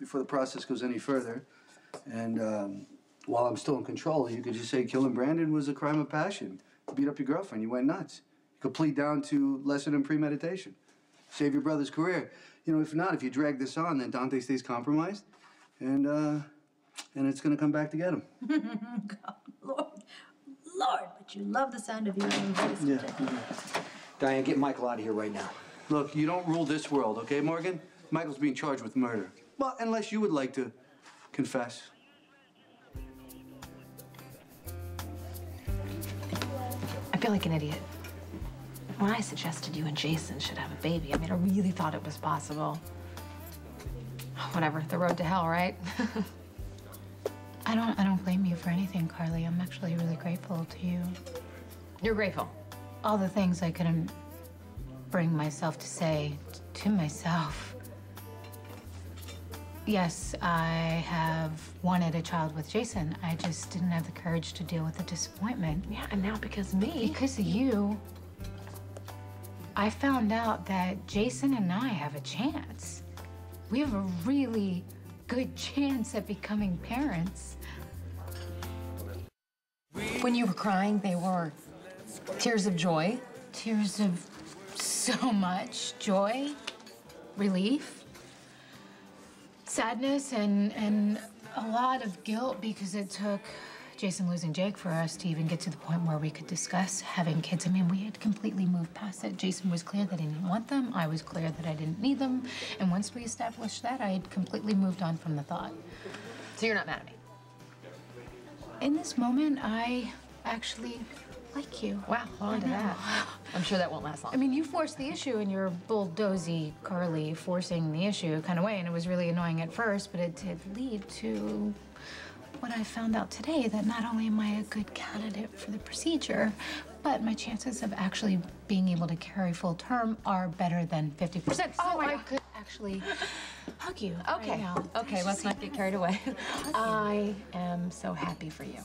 before the process goes any further, and while I'm still in control, you could just say killing Brandon was a crime of passion. You beat up your girlfriend, you went nuts. You could plead down to lesser than premeditation. Save your brother's career. You know, if not, if you drag this on, then Dante stays compromised, and it's gonna come back to get him. God, Lord, but you love the sound of your own voice. Yeah. Diane, get Michael out of here right now. Look, you don't rule this world, okay, Morgan? Michael's being charged with murder. Well, unless you would like to confess. I feel like an idiot. When I suggested you and Jason should have a baby, I mean, I really thought it was possible. Whatever, the road to hell, right? I don't blame you for anything, Carly. I'm actually really grateful to you. You're grateful? All the things I couldn't bring myself to say to myself. Yes, I have wanted a child with Jason. I just didn't have the courage to deal with the disappointment. Yeah, and now because of me. Because of you, I found out that Jason and I have a chance. We have a really good chance at becoming parents. When you were crying, they were tears of joy? Tears of so much joy, relief, sadness, and a lot of guilt because it took Jason losing Jake for us to even get to the point where we could discuss having kids. I mean, we had completely moved past it. Jason was clear that he didn't want them. I was clear that I didn't need them. And once we established that, I had completely moved on from the thought. So you're not mad at me? In this moment, I actually like you. Wow, hold on to that. I'm sure that won't last long. I mean, you forced the issue in your bulldozy, Carly, forcing the issue kind of way, and it was really annoying at first, but it did lead to what I found out today, that not only am I a good candidate for the procedure, but my chances of actually being able to carry full term are better than 50%. So I could actually hug you Okay, right now. okay, let's not get carried away. I am so happy for you.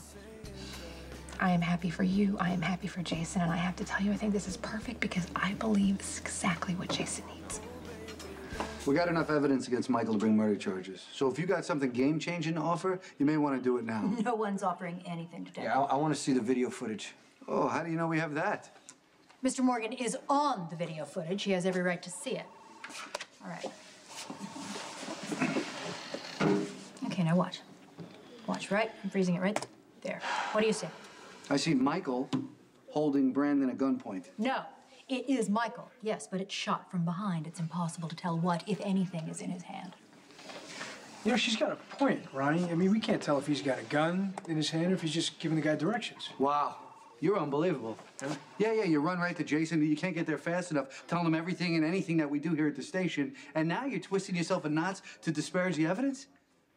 I am happy for you, I am happy for Jason, and I have to tell you, I think this is perfect because I believe this is exactly what Jason needs. We got enough evidence against Michael to bring murder charges. So if you got something game-changing to offer, you may want to do it now. No one's offering anything today. Yeah, I want to see the video footage. Oh, how do you know we have that? Mr. Morgan is on the video footage. He has every right to see it. All right. Okay, now watch. Watch, right? I'm freezing it right there. What do you see? I see Michael holding Brandon at gunpoint. No, it is Michael, yes, but it's shot from behind. It's impossible to tell what, if anything, is in his hand. You know, she's got a point, Ronnie. I mean, we can't tell if he's got a gun in his hand or if he's just giving the guy directions. Wow, you're unbelievable. Huh? Yeah, you run right to Jason. You can't get there fast enough. Telling him everything and anything that we do here at the station. And now you're twisting yourself in knots to disparage the evidence?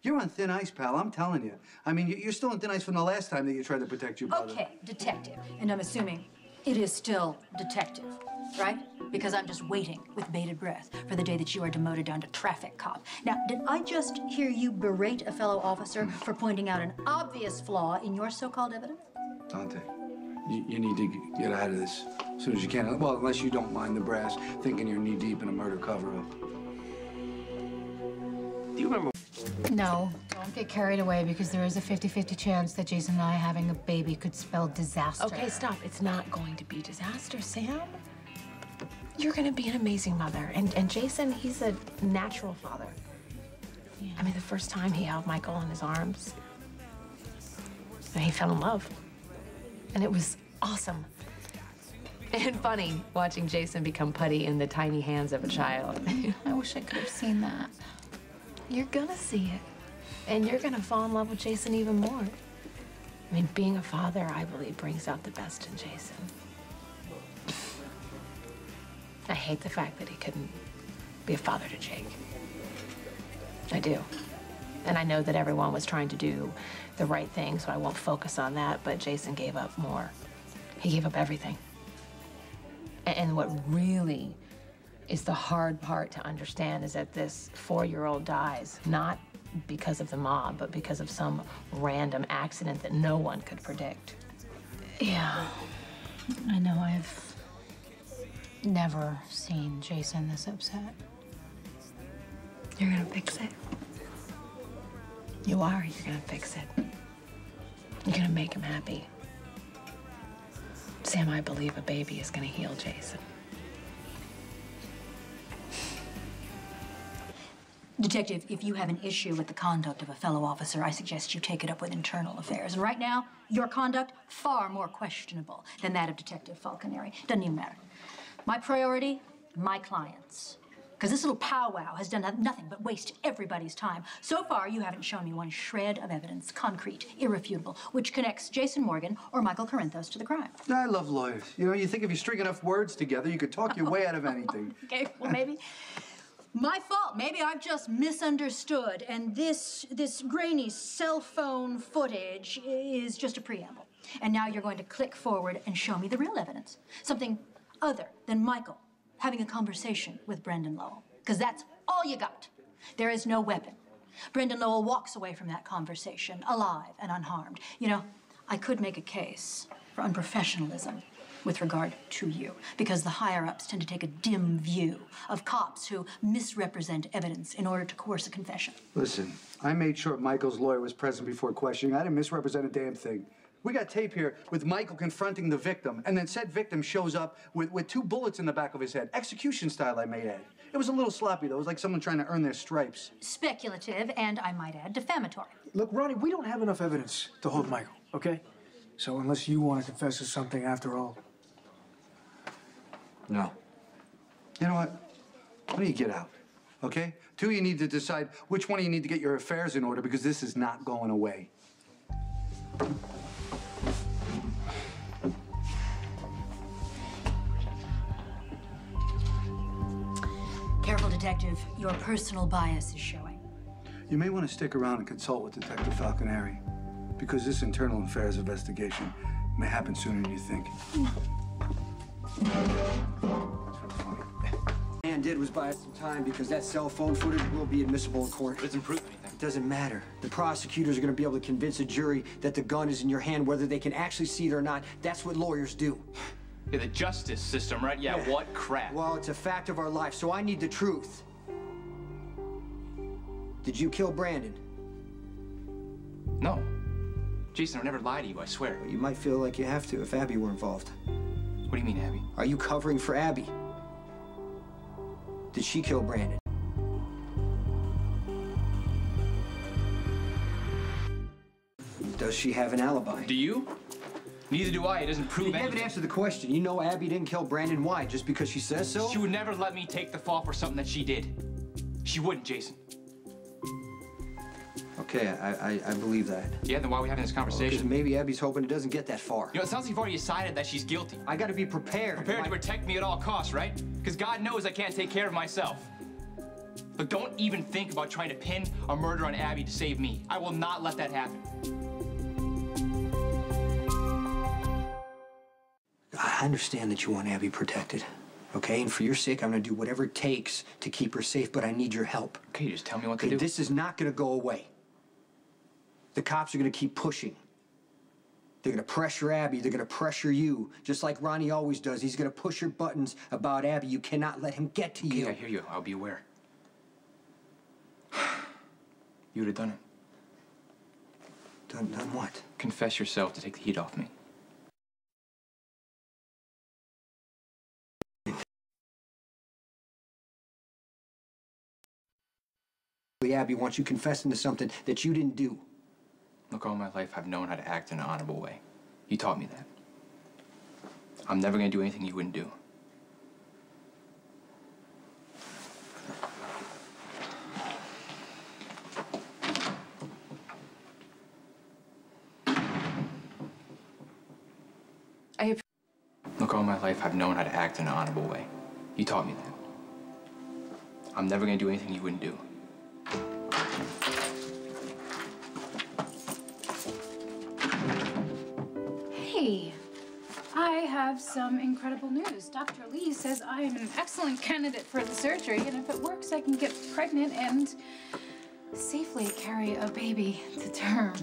You're on thin ice, pal, I'm telling you. I mean, you're still on thin ice from the last time that you tried to protect your brother. Okay, detective. And I'm assuming it is still detective, right? Because I'm just waiting with bated breath for the day that you are demoted down to traffic cop. Now, did I just hear you berate a fellow officer for pointing out an obvious flaw in your so-called evidence? Dante, you need to get out of this as soon as you can. Well, unless you don't mind the brass thinking you're knee-deep in a murder cover-up. Do you remember? No, don't get carried away because there is a 50-50 chance that Jason and I having a baby could spell disaster. Okay, stop. It's not going to be disaster, Sam. You're going to be an amazing mother. And Jason, he's a natural father. Yeah. I mean, the first time he held Michael in his arms, and he fell in love. And it was awesome. And funny watching Jason become putty in the tiny hands of a child. I wish I could have seen that. You're gonna see it. And you're gonna fall in love with Jason even more. I mean, being a father, I believe, brings out the best in Jason. I hate the fact that he couldn't be a father to Jake. I do. And I know that everyone was trying to do the right thing, so I won't focus on that, but Jason gave up more. He gave up everything. And what really is the hard part to understand is that this 4-year-old dies, not because of the mob, but because of some random accident that no one could predict. Yeah, I know. I've never seen Jason this upset. You're gonna fix it. You are. You're gonna fix it. You're gonna make him happy. Sam, I believe a baby is gonna heal Jason. Detective, if you have an issue with the conduct of a fellow officer, I suggest you take it up with internal affairs. And right now, your conduct, far more questionable than that of Detective Falconeri. Doesn't even matter. My priority, my clients. Because this little powwow has done nothing but waste everybody's time. So far, you haven't shown me one shred of evidence, concrete, irrefutable, which connects Jason Morgan or Michael Corinthos to the crime. I love lawyers. You know, you think if you string enough words together, you could talk your way out of anything. Okay, well, maybe my fault. Maybe I've just misunderstood, and this grainy cell phone footage is just a preamble. And now you're going to click forward and show me the real evidence. Something other than Michael having a conversation with Brendan Lowell. Because that's all you got. There is no weapon. Brendan Lowell walks away from that conversation alive and unharmed. You know, I could make a case for unprofessionalism with regard to you, because the higher-ups tend to take a dim view of cops who misrepresent evidence in order to coerce a confession. Listen, I made sure Michael's lawyer was present before questioning. I didn't misrepresent a damn thing. We got tape here with Michael confronting the victim, and then said victim shows up with 2 bullets in the back of his head. Execution style, I may add. It was a little sloppy, though. It was like someone trying to earn their stripes. Speculative, and I might add, defamatory. Look, Ronnie, we don't have enough evidence to hold Michael, okay? So unless you want to confess to something after all. No. You know what? Why don't you get out, okay? 2, you need to decide which one of you need to get your affairs in order, because this is not going away. Careful, Detective. Your personal bias is showing. You may want to stick around and consult with Detective Falconeri, because this internal affairs investigation may happen sooner than you think. Man did was buy us some time because that cell phone footage will be admissible in court. It doesn't prove anything. It doesn't matter. The prosecutors are going to be able to convince a jury that the gun is in your hand, whether they can actually see it or not. That's what lawyers do. Yeah, the justice system, right? Yeah, what crap. Well, it's a fact of our life, so I need the truth. Did you kill Brandon? No. Jason, I would never lie to you, I swear. You might feel like you have to if Abby were involved. What do you mean, Abby? Are you covering for Abby? Did she kill Brandon? Does she have an alibi? Do you? Neither do I. It doesn't prove You anything. haven't answered the question. You know Abby didn't kill Brandon. Why? Just because she says so? She would never let me take the fall for something that she did. She wouldn't, Jason. Okay, I believe that. Yeah, then why are we having this Because conversation? maybe Abby's hoping it doesn't get that far. You know, it sounds like you've already decided that she's guilty. I gotta be prepared. Prepared to protect me at all costs, right? Because God knows I can't take care of myself. But don't even think about trying to pin a murder on Abby to save me. I will not let that happen. I understand that you want Abby protected, okay? And for your sake, I'm gonna do whatever it takes to keep her safe, but I need your help. Okay, just tell me what to Okay, do. this is not gonna go away. The cops are gonna keep pushing. They're gonna pressure Abby, they're gonna pressure you, just like Ronnie always does. He's gonna push your buttons about Abby. You cannot let him get to you. Okay, I hear you. I'll be aware. You would have done it. Done what? Confess yourself to take the heat off me. Abby wants you confessing to something that you didn't do. Look, all my life I've known how to act in an honorable way. You taught me that. I'm never gonna do anything you wouldn't do. Look, all my life I've known how to act in an honorable way. You taught me that. I'm never gonna do anything you wouldn't do. Hey, I have some incredible news. Dr. Lee says I am an excellent candidate for the surgery, and if it works, I can get pregnant and safely carry a baby to term.